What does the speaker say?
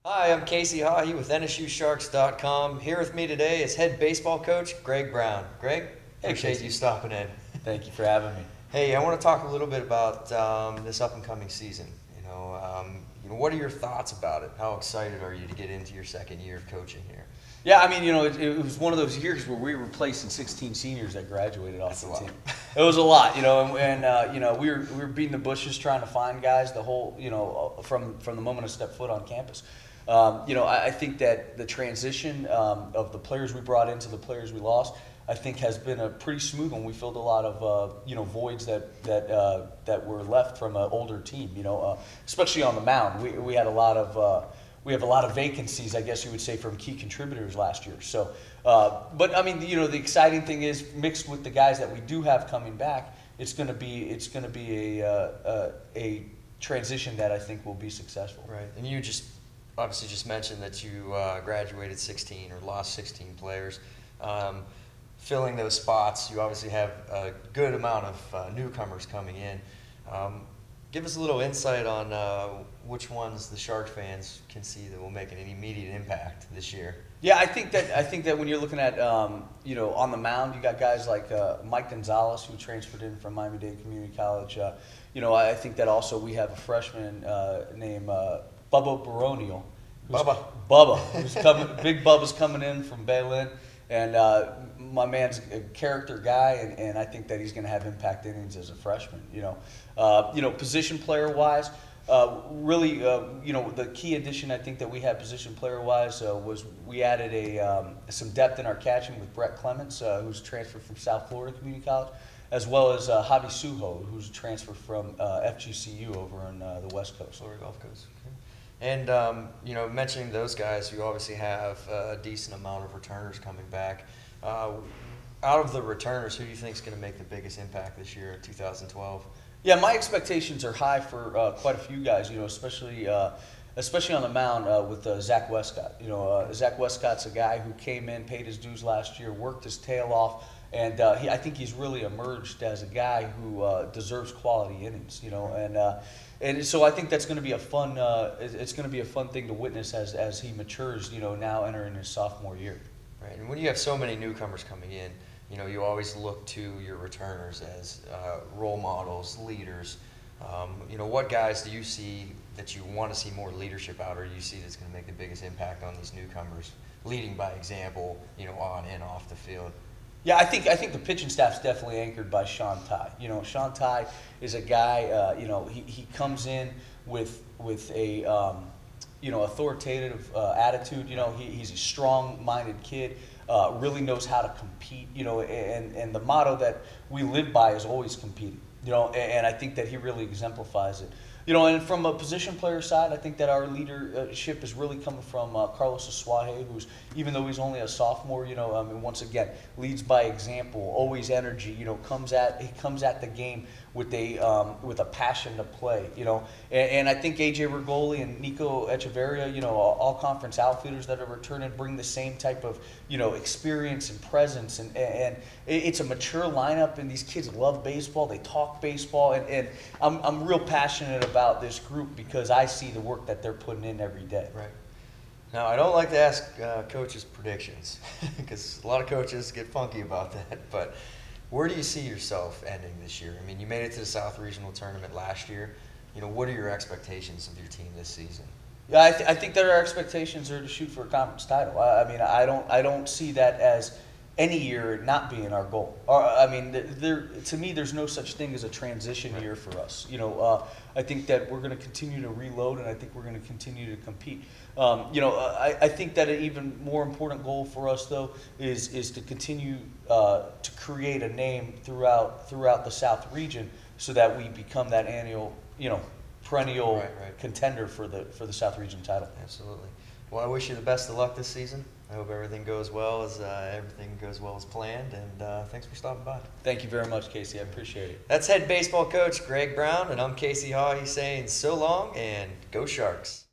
Hi, I'm Casey Hahey with NSUSharks.com. Here with me today is head baseball coach Greg Brown. Greg, appreciate you stopping in. Thank you for having me. Hey, I want to talk a little bit about this up and coming season. What are your thoughts about it? How excited are you to get into your second year of coaching here? Yeah, I mean, it was one of those years where we were replacing 16 seniors that graduated off the team. It was a lot, and we were beating the bushes trying to find guys the whole, from the moment I stepped foot on campus. I think that the transition of the players we brought into the players we lost, I think, has been a pretty smooth one. We filled a lot of voids that were left from an older team. Especially on the mound, we had a lot of. We have a lot of vacancies, I guess you would say, from key contributors last year. So, but I mean, the exciting thing is, mixed with the guys that we do have coming back, it's going to be a transition that I think will be successful. Right, and you obviously just mentioned that you graduated 16 or lost 16 players. Filling those spots, you obviously have a good amount of newcomers coming in. Give us a little insight on which ones the Shark fans can see that will make an immediate impact this year. Yeah, I think that when you're looking at on the mound, you got guys like Mike Gonzalez, who transferred in from Miami-Dade Community College. I think that also we have a freshman named Bubba Baronial. Big Bubba's coming in from Baylin, and my man's a character guy, and I think that he's going to have impact innings as a freshman. Position player wise, really, the key addition I think that we had position player wise was we added some depth in our catching with Brett Clements, who's transferred from South Florida Community College, as well as Javi Suho, who's transferred from FGCU over on the West Coast. Florida Gulf Coast. Okay. And, mentioning those guys, you obviously have a decent amount of returners coming back. Out of the returners, who do you think is going to make the biggest impact this year in 2012? Yeah, my expectations are high for quite a few guys, especially on the mound with Zach Westcott. Zach Westcott's a guy who came in, paid his dues last year, worked his tail off, and I think he's really emerged as a guy who deserves quality innings. And so I think that's going to be a fun. It's going to be a fun thing to witness as he matures. Now entering his sophomore year. Right, and when you have so many newcomers coming in, you always look to your returners as role models, leaders. What guys do you see that you want to see more leadership out, or you see that's going to make the biggest impact on these newcomers, leading by example, on and off the field? Yeah, I think the pitching staff's definitely anchored by Sean Ty. Sean Ty is a guy. He comes in with a authoritative attitude. He's a strong-minded kid. Really knows how to compete. And the motto that we live by is always competing. And I think that he really exemplifies it. And from a position player side, I think that our leadership is really coming from Carlos Asuaje, who's, even though he's only a sophomore, once again, leads by example, always energy, he comes at the game with a passion to play, and I think AJ Rigoli and Nico Echeverria, all conference outfielders that are returning, bring the same type of, experience and presence, and it's a mature lineup, and these kids love baseball, they talk baseball, and I'm real passionate about this group because I see the work that they're putting in every day. Right. Now, I don't like to ask coaches predictions because a lot of coaches get funky about that, but where do you see yourself ending this year? I mean, you made it to the South Regional Tournament last year. What are your expectations of your team this season? Yeah, I think that our expectations are to shoot for a conference title. I don't see that as any year not being our goal. To me, there's no such thing as a transition year for us. I think that we're going to continue to reload, and I think we're going to continue to compete. I think that an even more important goal for us, though, is to continue to create a name throughout the South region, so that we become that annual, perennial contender for the South region title. Absolutely. Well, I wish you the best of luck this season. I hope everything goes well as planned, and thanks for stopping by. Thank you very much, Casey. I appreciate it. That's head baseball coach Greg Brown, and I'm Casey Hahey saying so long and go Sharks.